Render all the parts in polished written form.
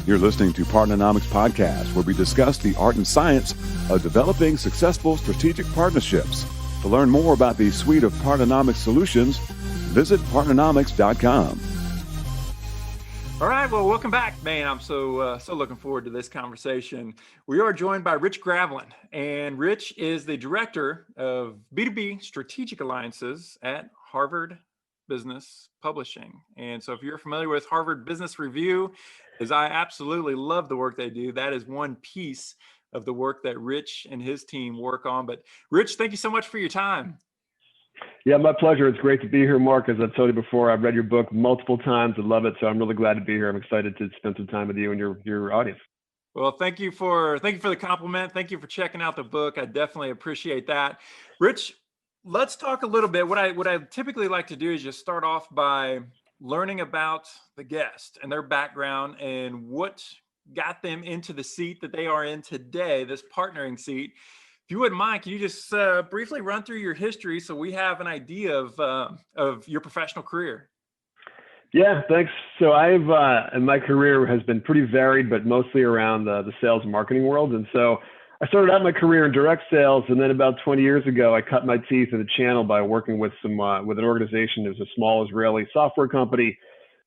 You're listening to Partnomics Podcast, where we discuss the art and science of developing successful strategic partnerships. To learn more about the suite of Partnomics solutions, visit Partnomics.com. All right, well, welcome back, man. I'm so looking forward to this conversation. We are joined by Rich Gravelin, and Rich is the director of B2B Strategic Alliances at Harvard Business Publishing. And so if you're familiar with Harvard Business Review, as I absolutely love the work they do, that is one piece of the work that Rich and his team work on. But Rich, thank you so much for your time. Yeah, my pleasure. It's great to be here, Mark. As I've told you before, I've read your book multiple times. I love it. So I'm really glad to be here. I'm excited to spend some time with you and your audience. Well, thank you for the compliment. Thank you for checking out the book. I definitely appreciate that. Rich, let's talk a little bit. What I typically like to do is just start off by learning about the guest and their background and what got them into the seat that they are in today, this partnering seat. If you wouldn't mind, can you just briefly run through your history so we have an idea of your professional career? Yeah, thanks. So my career has been pretty varied, but mostly around the sales and marketing world. And so I started out my career in direct sales, and then about 20 years ago, I cut my teeth in the channel by working with an organization. It was a small Israeli software company,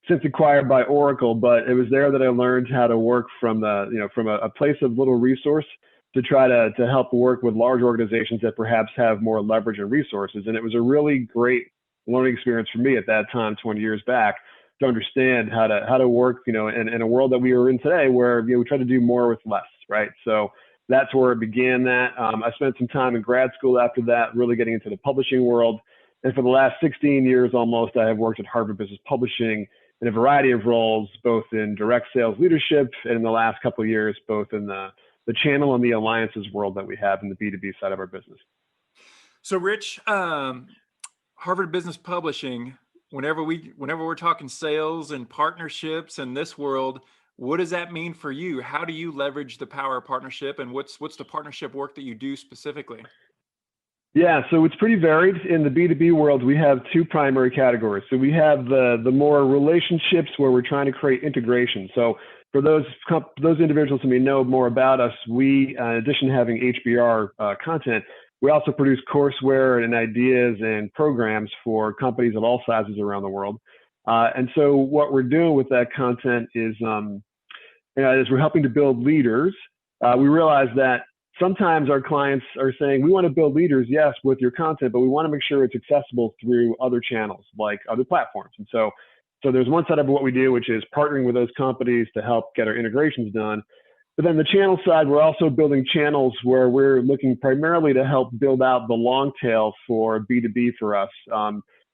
since acquired by Oracle. But it was there that I learned how to work from a place of little resource to try to help work with large organizations that perhaps have more leverage and resources. And it was a really great learning experience for me at that time, 20 years back, to understand how to work, in a world that we are in today where, we try to do more with less, right? So that's where it began that. I spent some time in grad school after that, really getting into the publishing world. And for the last 16 years almost, I have worked at Harvard Business Publishing in a variety of roles, both in direct sales leadership and in the last couple of years, both in the channel and the alliances world that we have in the B2B side of our business. So Rich, Harvard Business Publishing, whenever we're talking sales and partnerships in this world, what does that mean for you? How do you leverage the power of partnership, and what's the partnership work that you do specifically? Yeah, so it's pretty varied. In the B2B world, we have two primary categories. So we have the more relationships where we're trying to create integration. So for those individuals who may know more about us, we, in addition to having HBR content, we also produce courseware and ideas and programs for companies of all sizes around the world. And so what we're doing with that content is we're helping to build leaders. We realize that sometimes our clients are saying, we want to build leaders, yes, with your content, but we want to make sure it's accessible through other channels, like other platforms. And so there's one side of what we do, which is partnering with those companies to help get our integrations done. But then the channel side, we're also building channels where we're looking primarily to help build out the long tail for B2B for us.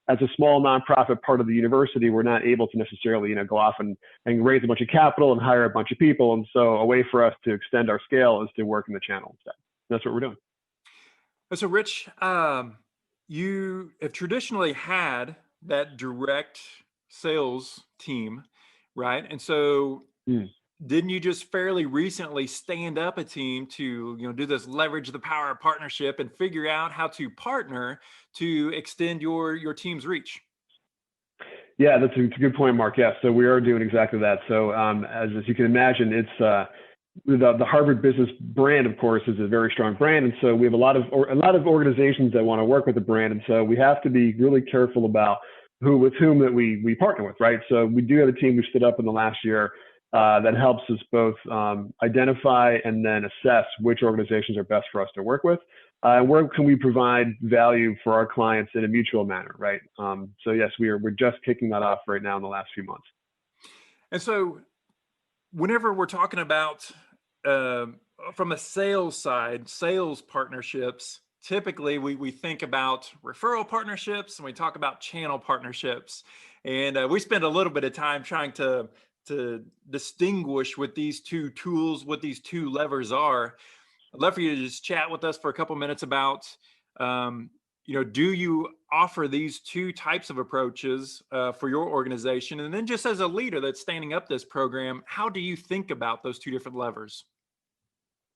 As a small nonprofit part of the university, we're not able to necessarily, go off and raise a bunch of capital and hire a bunch of people. And so a way for us to extend our scale is to work in the channel instead. That's what we're doing. So Rich, you have traditionally had that direct sales team, right? And so didn't you just fairly recently stand up a team to, do this leverage the power of partnership and figure out how to partner to extend your team's reach? Yeah, that's a good point, Mark. Yeah, so we are doing exactly that. So as you can imagine, it's the Harvard Business brand, of course, is a very strong brand. And so we have a lot of organizations that want to work with the brand. And so we have to be really careful about with whom that we partner with, right? So we do have a team we stood up in the last year that helps us both identify and then assess which organizations are best for us to work with. Where can we provide value for our clients in a mutual manner, right? So yes, we're just kicking that off right now in the last few months. And so whenever we're talking about from a sales side, sales partnerships, typically we think about referral partnerships and we talk about channel partnerships. And we spend a little bit of time trying to distinguish what these two tools, what these two levers are. I'd love for you to just chat with us for a couple minutes about, do you offer these two types of approaches for your organization? And then just as a leader that's standing up this program, how do you think about those two different levers?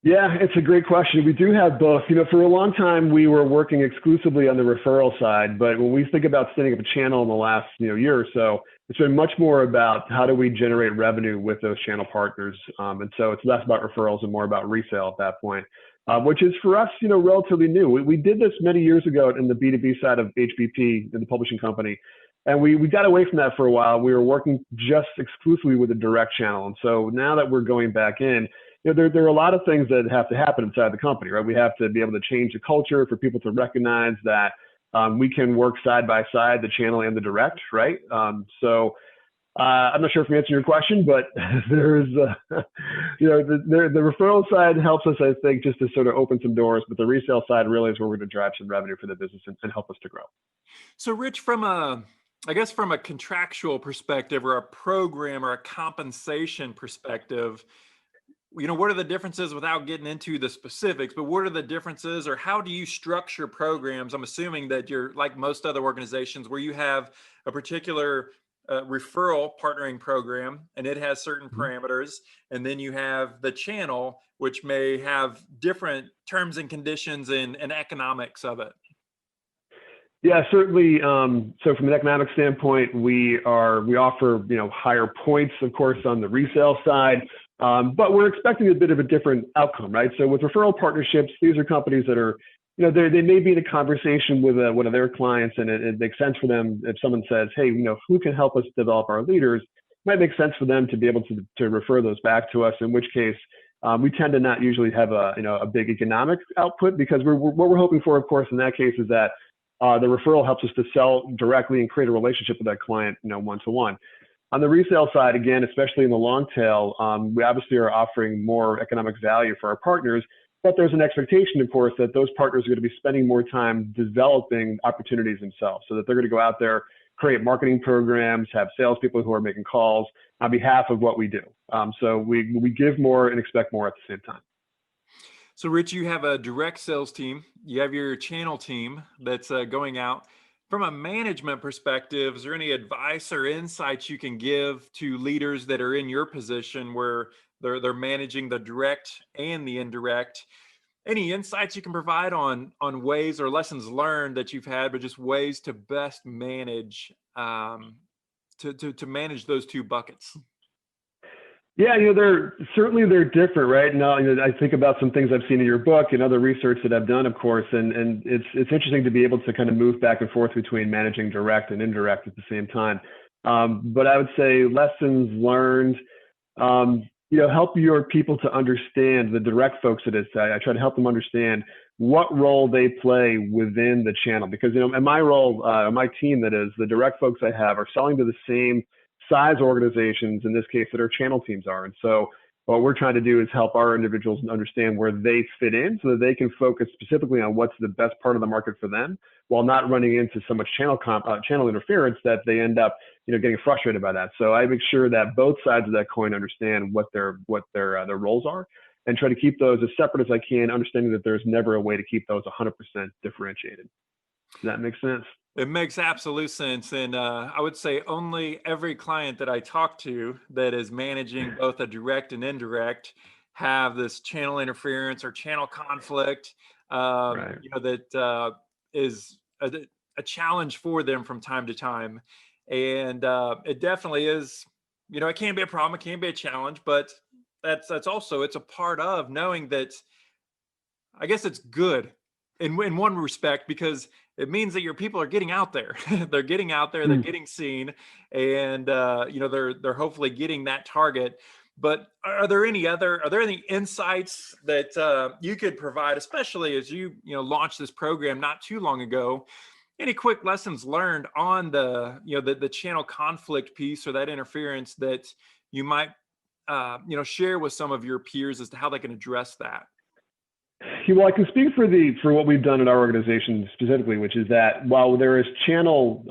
Yeah, it's a great question. We do have both. For a long time, we were working exclusively on the referral side, but when we think about setting up a channel in the last year or so, It's been much more about how do we generate revenue with those channel partners. And so it's less about referrals and more about resale at that point, which is for us, relatively new. We did this many years ago in the B2B side of HBP, in the publishing company. And we got away from that for a while. We were working just exclusively with the direct channel. And so now that we're going back in, there are a lot of things that have to happen inside the company, right? We have to be able to change the culture for people to recognize that we can work side by side, the channel and the direct, right? So I'm not sure if I'm answering your question, but there's, the referral side helps us, I think, just to sort of open some doors, but the resale side really is where we're going to drive some revenue for the business and help us to grow. So Rich, from a contractual perspective or a program or a compensation perspective, what are the differences without getting into the specifics, but what are the differences or how do you structure programs? I'm assuming that you're like most other organizations where you have a particular referral partnering program and it has certain parameters. And then you have the channel, which may have different terms and conditions and economics of it. Yeah, certainly. So from an economic standpoint, we offer, higher points, of course, on the resale side. But we're expecting a bit of a different outcome, right? So with referral partnerships, these are companies that are, they may be in a conversation with one of their clients, and it makes sense for them if someone says, hey, who can help us develop our leaders? It might make sense for them to be able to refer those back to us. In which case, we tend to not usually have a big economic output because what we're hoping for, of course, in that case is that the referral helps us to sell directly and create a relationship with that client, one-to-one. On the resale side, again, especially in the long tail, we obviously are offering more economic value for our partners, but there's an expectation, of course, that those partners are going to be spending more time developing opportunities themselves, so that they're going to go out there, create marketing programs, have salespeople who are making calls on behalf of what we do. So we give more and expect more at the same time. So Rich, you have a direct sales team, you have your channel team that's going out. From a management perspective, is there any advice or insights you can give to leaders that are in your position where they're managing the direct and the indirect? Any insights you can provide on ways or lessons learned that you've had, but just ways to best manage to manage those two buckets? Yeah, they're different, right? Now, I think about some things I've seen in your book and other research that I've done, of course, and it's interesting to be able to kind of move back and forth between managing direct and indirect at the same time. But I would say lessons learned, help your people to understand the direct folks that I try to help them understand what role they play within the channel, because in my role, my team, that is the direct folks I have, are selling to the same size organizations, in this case, that our channel teams are. And so what we're trying to do is help our individuals understand where they fit in so that they can focus specifically on what's the best part of the market for them, while not running into so much channel interference that they end up getting frustrated by that. So I make sure that both sides of that coin understand what their roles are, and try to keep those as separate as I can, understanding that there's never a way to keep those 100% differentiated. Does that make sense? It makes absolute sense. And I would say only every client that I talk to that is managing both a direct and indirect have this channel interference or channel conflict, Right. that is a challenge for them from time to time. And it definitely is, it can be a problem, it can be a challenge, but that's also, it's a part of knowing that, I guess it's good in one respect, because it means that your people are getting out there. They're getting out there, they're getting seen, and they're hopefully getting that target. But are there any insights that you could provide, especially as you launched this program not too long ago? Any quick lessons learned on the channel conflict piece or that interference that you might share with some of your peers as to how they can address that? Well, I can speak for what we've done in our organization specifically, which is that while there is channel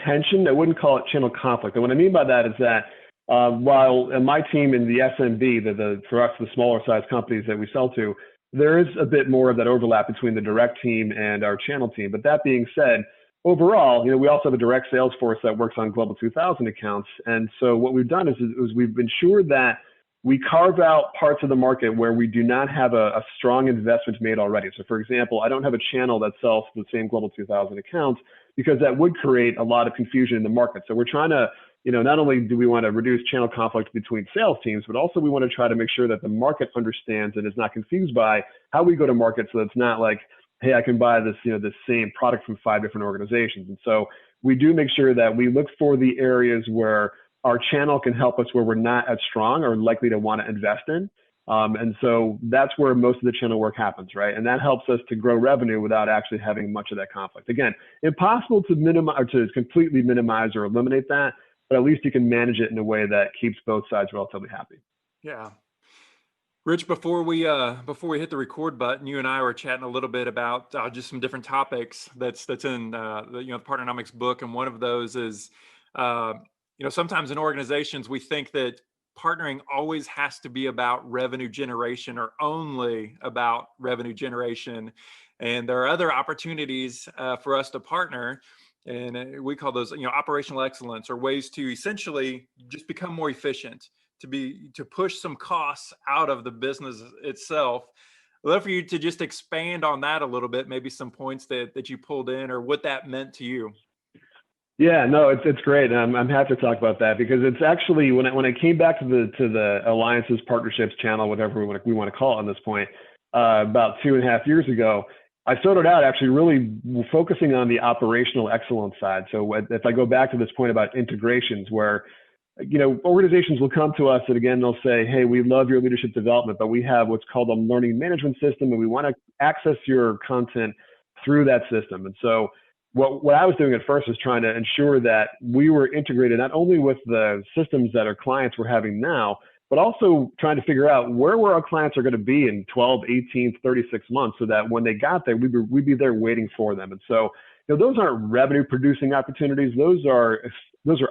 tension, I wouldn't call it channel conflict. And what I mean by that is that while my team in the SMB, for us, the smaller size companies that we sell to, there is a bit more of that overlap between the direct team and our channel team. But that being said, overall, we also have a direct sales force that works on Global 2000 accounts. And so what we've done is we've ensured that we carve out parts of the market where we do not have a strong investment made already. So for example, I don't have a channel that sells to the same Global 2000 accounts, because that would create a lot of confusion in the market. So we're trying to, not only do we want to reduce channel conflict between sales teams, but also we want to try to make sure that the market understands and is not confused by how we go to market. So it's not like, hey, I can buy this, the same product from 5 different organizations. And so we do make sure that we look for the areas where our channel can help us, where we're not as strong or likely to want to invest in. And so that's where most of the channel work happens, right? And that helps us to grow revenue without actually having much of that conflict. Again, impossible to minimize or to completely minimize or eliminate that, but at least you can manage it in a way that keeps both sides relatively happy. Yeah. Rich, before we hit the record button, you and I were chatting a little bit about just some different topics that's in the Partnomics book, and one of those is sometimes in organizations we think that partnering always has to be about revenue generation or only about revenue generation, and there are other opportunities for us to partner, and we call those operational excellence, or ways to essentially just become more efficient, to push some costs out of the business itself. I'd love for you to just expand on that a little bit, maybe some points that you pulled in or what that meant to you. Yeah, no, it's great. I'm happy to talk about that, because it's actually when I came back to the alliances, partnerships channel, whatever we want to call it on this point, about 2.5 years ago, I started out actually really focusing on the operational excellence side. So if I go back to this point about integrations, where organizations will come to us and again, they'll say, hey, we love your leadership development, but we have what's called a learning management system, and we want to access your content through that system. And so what I was doing at first was trying to ensure that we were integrated not only with the systems that our clients were having now, but also trying to figure out where our clients are going to be in 12, 18, 36 months, so that when they got there, we'd be there waiting for them. And so those aren't revenue producing opportunities. Those are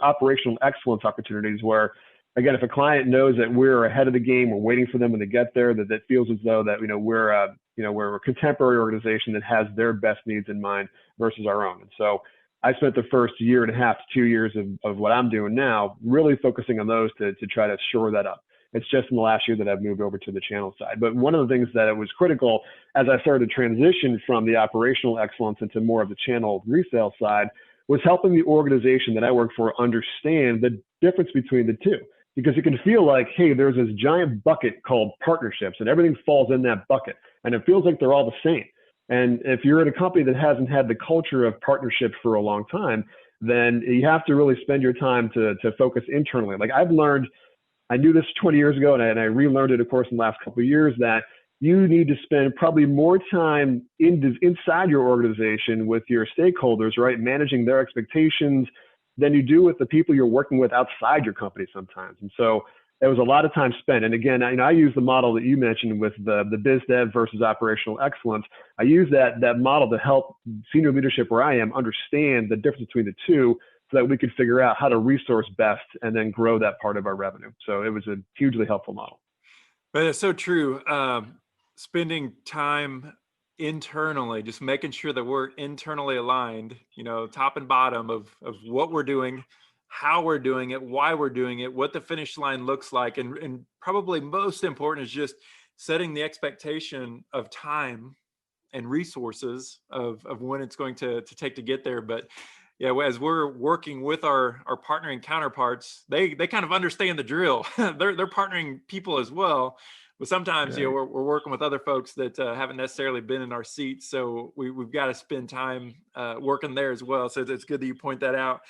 operational excellence opportunities where, again, if a client knows that we're ahead of the game, we're waiting for them when they get there, that feels as though that we're a contemporary organization that has their best needs in mind versus our own. And so I spent the first 1.5 to 2 years of what I'm doing now really focusing on those to try to shore that up. It's just in the last year that I've moved over to the channel side. But one of the things that was critical as I started to transition from the operational excellence into more of the channel resale side was helping the organization that I work for understand the difference between the two. Because it can feel like, hey, there's this giant bucket called partnerships and everything falls in that bucket. And it feels like they're all the same. And if you're in a company that hasn't had the culture of partnership for a long time, then you have to really spend your time to focus internally. Like I've learned, I knew this 20 years ago, and I relearned it, of course, in the last couple of years, that you need to spend probably more time inside your organization with your stakeholders, right, managing their expectations, than you do with the people you're working with outside your company sometimes. And so there was a lot of time spent. And again, I use the model that you mentioned with the biz dev versus operational excellence. I use that model to help senior leadership where I am understand the difference between the two, so that we could figure out how to resource best and then grow that part of our revenue. So it was a hugely helpful model. But it's so true. Spending time internally, just making sure that we're internally aligned, top and bottom of what we're doing, how we're doing it, why we're doing it, what the finish line looks like. And probably most important is just setting the expectation of time and resources of when it's going to take to get there. But yeah, as we're working with our partnering counterparts, they kind of understand the drill. They're partnering people as well. But sometimes, Right. we're working with other folks that haven't necessarily been in our seats. So we've got to spend time working there as well. So it's good that you point that out.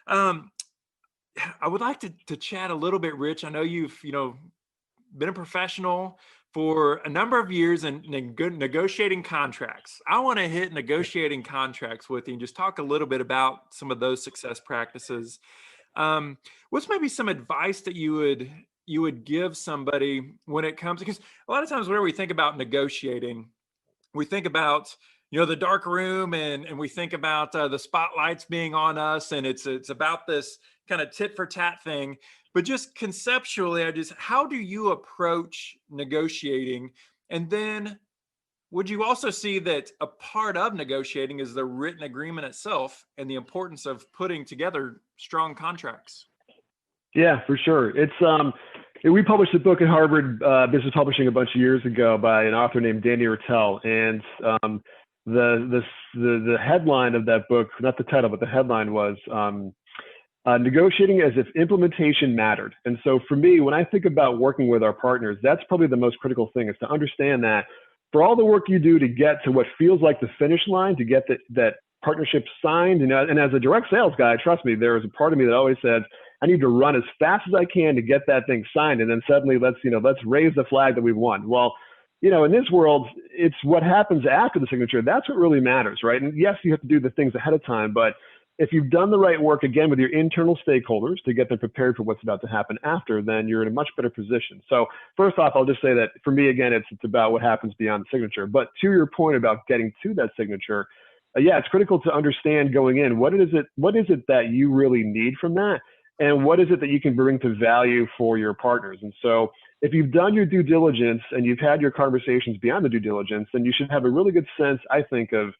I would like to chat a little bit, Rich. I know you've, been a professional for a number of years in negotiating contracts. I want to hit negotiating contracts with you and just talk a little bit about some of those success practices. What's maybe some advice that you would give somebody when it comes, because a lot of times whenever we think about negotiating, we think about the dark room, and we think about the spotlights being on us, and it's about this kind of tit for tat thing. But just conceptually, how do you approach negotiating? And then would you also see that a part of negotiating is the written agreement itself and the importance of putting together strong contracts? Yeah, for sure. It's we published a book at Harvard Business Publishing a bunch of years ago by an author named Danny Ertel, and the headline of that book, not the title, but the headline was negotiating as if implementation mattered. And so for me, when I think about working with our partners, that's probably the most critical thing, is to understand that for all the work you do to get to what feels like the finish line, to get that partnership signed, and as a direct sales guy, trust me, there is a part of me that always says, I need to run as fast as I can to get that thing signed. And then suddenly let's raise the flag that we've won. Well, in this world, it's what happens after the signature. That's what really matters, right? And yes, you have to do the things ahead of time, but if you've done the right work, again, with your internal stakeholders to get them prepared for what's about to happen after, then you're in a much better position. So first off, I'll just say that for me, again, it's about what happens beyond the signature. But to your point about getting to that signature, yeah, it's critical to understand going in, what is it that you really need from that? And what is it that you can bring to value for your partners? And so if you've done your due diligence and you've had your conversations beyond the due diligence, then you should have a really good sense, I think, of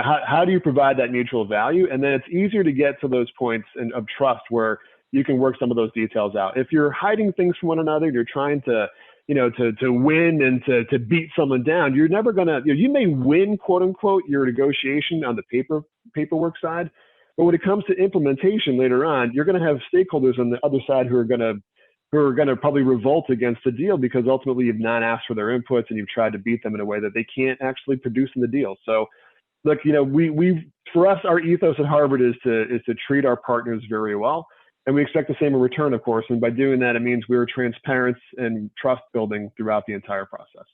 how do you provide that mutual value? And then it's easier to get to those points of trust where you can work some of those details out. If you're hiding things from one another, you're trying to win and to beat someone down, you're never gonna, you may win, quote unquote, your negotiation on the paperwork side, but when it comes to implementation later on, you're gonna have stakeholders on the other side who are gonna probably revolt against the deal because ultimately you've not asked for their inputs and you've tried to beat them in a way that they can't actually produce in the deal. So look, for us, our ethos at Harvard is to treat our partners very well. And we expect the same in return, of course. And by doing that, it means we're transparent and trust building throughout the entire process.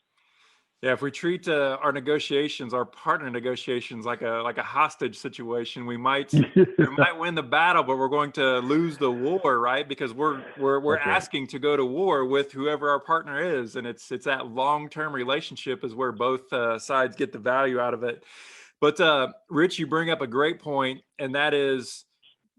Yeah, if we treat our negotiations, our partner negotiations, like a hostage situation, we might win the battle, but we're going to lose the war, right? Because we're asking to go to war with whoever our partner is, and it's that long-term relationship is where both sides get the value out of it. But Rich, you bring up a great point, and that is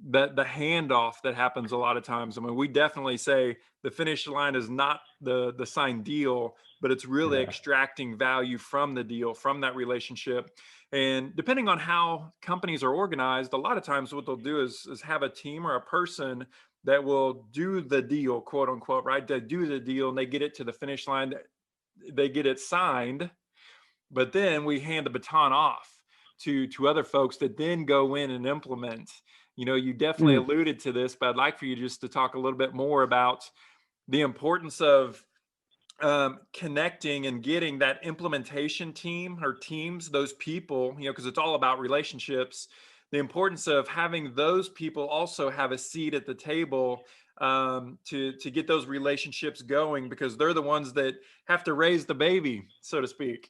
the handoff that happens a lot of times. I mean, we definitely say the finish line is not the signed deal, but it's really extracting value from the deal, from that relationship. And depending on how companies are organized, a lot of times what they'll do is have a team or a person that will do the deal, quote unquote, right? They do the deal and they get it to the finish line, they get it signed, but then we hand the baton off to other folks that then go in and implement. You definitely alluded to this, but I'd like for you just to talk a little bit more about the importance of connecting and getting that implementation team or teams, those people, because it's all about relationships, the importance of having those people also have a seat at the table to get those relationships going, because they're the ones that have to raise the baby, so to speak.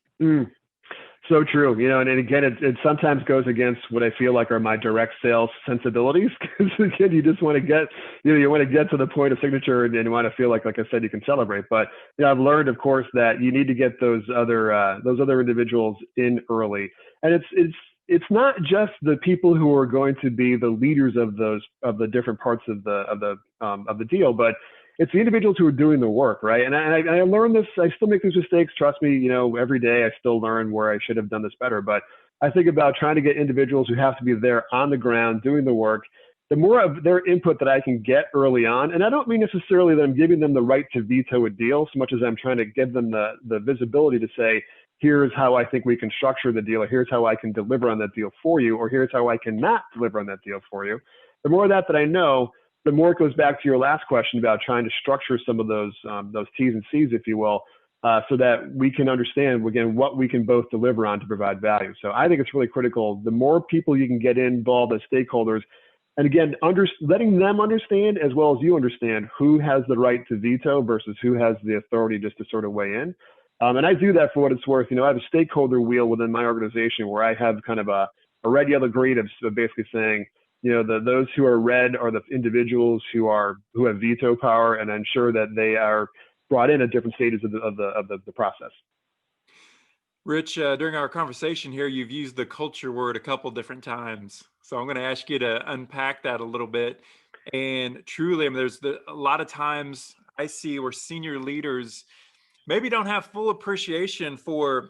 So true, and again, it sometimes goes against what I feel like are my direct sales sensibilities. Because again, you just want to get, you want to get to the point of signature, and you want to feel like I said, you can celebrate. But I've learned, of course, that you need to get those other individuals in early, and it's not just the people who are going to be the leaders of the different parts of the deal, but it's the individuals who are doing the work, right? And I learned this. I still make these mistakes. Trust me, every day I still learn where I should have done this better. But I think about trying to get individuals who have to be there on the ground doing the work. The more of their input that I can get early on, and I don't mean necessarily that I'm giving them the right to veto a deal so much as I'm trying to give them the visibility to say, here's how I think we can structure the deal, or here's how I can deliver on that deal for you, or here's how I cannot deliver on that deal for you. The more of that I know, the more it goes back to your last question about trying to structure some of those T's and C's, if you will, so that we can understand, again, what we can both deliver on to provide value. So I think it's really critical. The more people you can get involved as stakeholders, and again, letting them understand as well as you understand who has the right to veto versus who has the authority just to sort of weigh in. And I do that for what it's worth. I have a stakeholder wheel within my organization where I have kind of a red, yellow, green of basically saying, those who are red are the individuals who have veto power, and ensure that they are brought in at different stages of the process. Rich, during our conversation here, you've used the culture word a couple different times. So I'm going to ask you to unpack that a little bit. And truly, there's a lot of times I see where senior leaders maybe don't have full appreciation for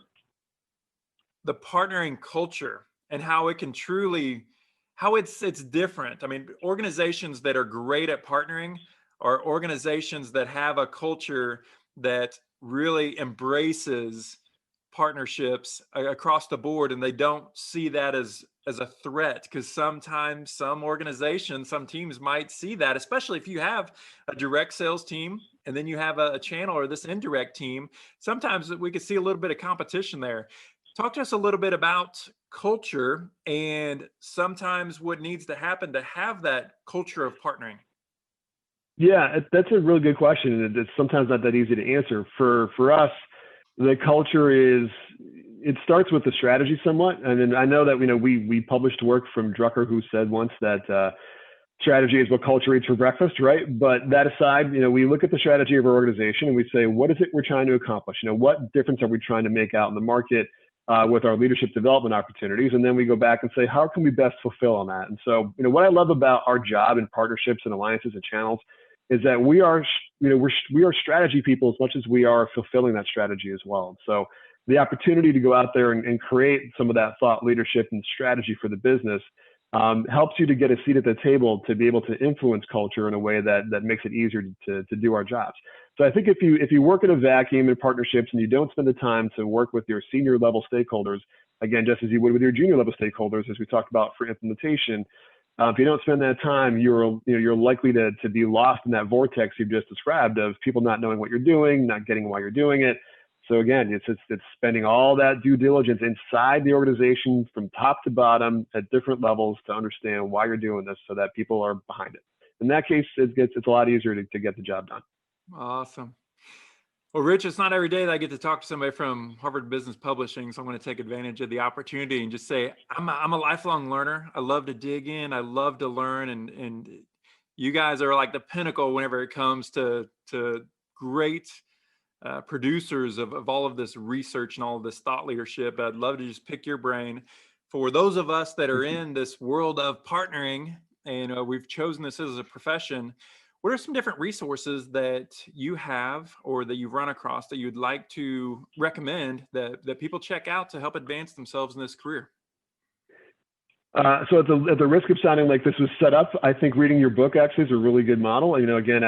the partnering culture and how it can truly, how it's different. Organizations that are great at partnering are organizations that have a culture that really embraces partnerships across the board, and they don't see that as a threat, because sometimes some organizations, some teams might see that, especially if you have a direct sales team and then you have a channel or this indirect team. Sometimes we could see a little bit of competition there. Talk to us a little bit about culture and sometimes what needs to happen to have that culture of partnering. Yeah, that's a really good question, and it's sometimes not that easy to answer. For us, the culture it starts with the strategy somewhat. And then I know that, we published work from Drucker, who said once that strategy is what culture eats for breakfast, right? But that aside, we look at the strategy of our organization and we say, what is it we're trying to accomplish? What difference are we trying to make out in the market with our leadership development opportunities? And then we go back and say, how can we best fulfill on that? And so, what I love about our job in partnerships and alliances and channels is that we are strategy people as much as we are fulfilling that strategy as well. So the opportunity to go out there and create some of that thought leadership and strategy for the business helps you to get a seat at the table to be able to influence culture in a way that makes it easier to do our jobs. So I think if you work in a vacuum in partnerships and you don't spend the time to work with your senior level stakeholders, again, just as you would with your junior level stakeholders, as we talked about for implementation, if you don't spend that time, you're likely to be lost in that vortex you've just described of people not knowing what you're doing, not getting why you're doing it. So again, it's spending all that due diligence inside the organization from top to bottom at different levels to understand why you're doing this so that people are behind it. In that case, it's a lot easier to get the job done. Awesome. Well, Rich, it's not every day that I get to talk to somebody from Harvard Business Publishing, so I'm going to take advantage of the opportunity and just say I'm a lifelong learner. I love to dig in. I love to learn, and you guys are like the pinnacle whenever it comes to great producers of all of this research and all of this thought leadership. I'd love to just pick your brain. For those of us that are in this world of partnering, and we've chosen this as a profession, what are some different resources that you have or that you've run across that you'd like to recommend that people check out to help advance themselves in this career? So at the risk of sounding like this was set up, I think reading your book actually is a really good model. Again,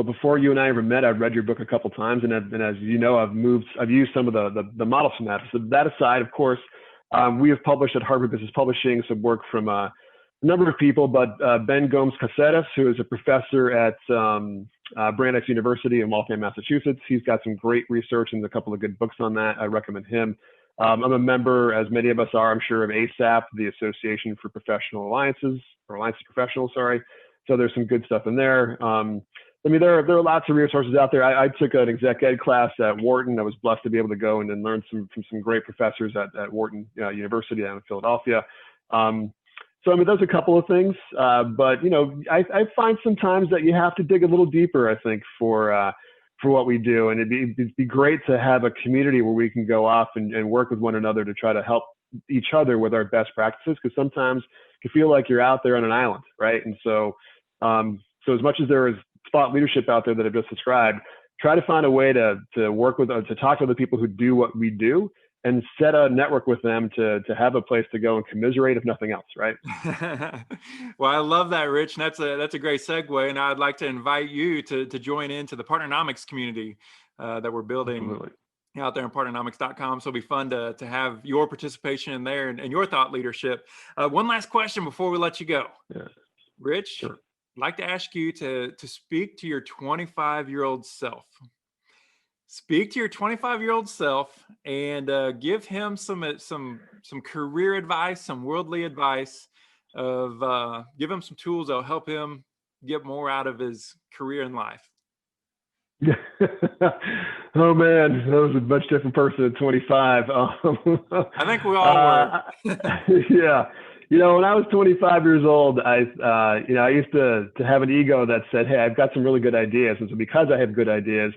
before you and I ever met, I've read your book a couple times, and as you know, I've used some of the models from that. So that aside, of course, we have published at Harvard Business Publishing some work from a number of people, but Ben Gomes-Caceres, who is a professor at Brandeis University in Waltham, Massachusetts, he's got some great research and a couple of good books on that. I recommend him. I'm a member, as many of us are, I'm sure, of ASAP, the Association for Professional Alliances, or Alliances Professional, sorry. So there's some good stuff in there. There are lots of resources out there. I took an exec ed class at Wharton. I was blessed to be able to go and learn from some great professors at Wharton University down in Philadelphia. So there's a couple of things, but I find sometimes that you have to dig a little deeper, I think, for what we do, and it'd be great to have a community where we can go off and work with one another to try to help each other with our best practices, because sometimes you feel like you're out there on an island, right? And so as much as there is thought leadership out there that I've just described, try to find a way to work with, to talk to the people who do what we do, and set a network with them to have a place to go and commiserate, if nothing else, right? Well, I love that, Rich. And that's a great segue. And I'd like to invite you to join into the Partnomics community that we're building Absolutely. out there on Partnomics.com. So it'll be fun to have your participation in there and your thought leadership. One last question before we let you go. Yeah. Rich, Sure. I'd like to ask you to speak to your 25-year-old self. Speak to your 25-year-old self and give him some career advice, some worldly advice give him some tools that'll help him get more out of his career and life. Oh man, that was a much different person at 25. I think we all were. Yeah. When I was 25 years old, I used to have an ego that said, hey, I've got some really good ideas. And so because I have good ideas,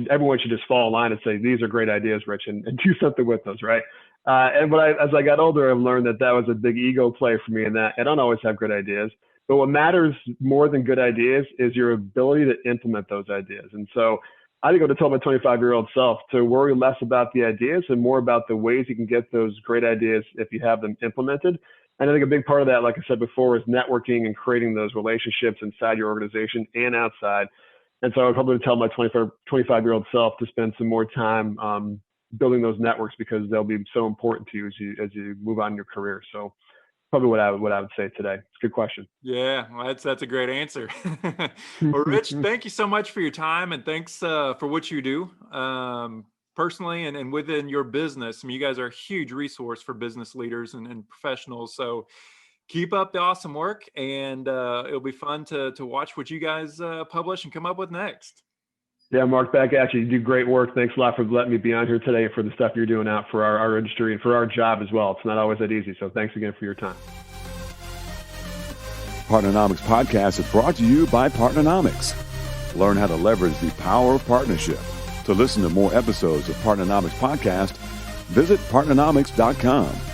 everyone should just fall in line and say, these are great ideas, Rich, and do something with those, right? As I got older, I've learned that was a big ego play for me, and that I don't always have good ideas. But what matters more than good ideas is your ability to implement those ideas. And so I think I would have told my 25-year-old self to worry less about the ideas and more about the ways you can get those great ideas if you have them implemented. And I think a big part of that, like I said before, is networking and creating those relationships inside your organization and outside. And so I would probably tell my 25-year-old self to spend some more time building those networks, because they'll be so important to you as you move on in your career. So probably what I would say today. It's a good question. Yeah, well, that's a great answer. Well, Rich, thank you so much for your time, and thanks for what you do personally and within your business. I mean, you guys are a huge resource for business leaders and professionals. So keep up the awesome work, and it'll be fun to watch what you guys publish and come up with next. Yeah, Mark, back at you. You do great work. Thanks a lot for letting me be on here today and for the stuff you're doing out for our industry and for our job as well. It's not always that easy. So thanks again for your time. Partnomics Podcast is brought to you by Partnomics. Learn how to leverage the power of partnership. To listen to more episodes of Partnomics Podcast, visit partnomics.com.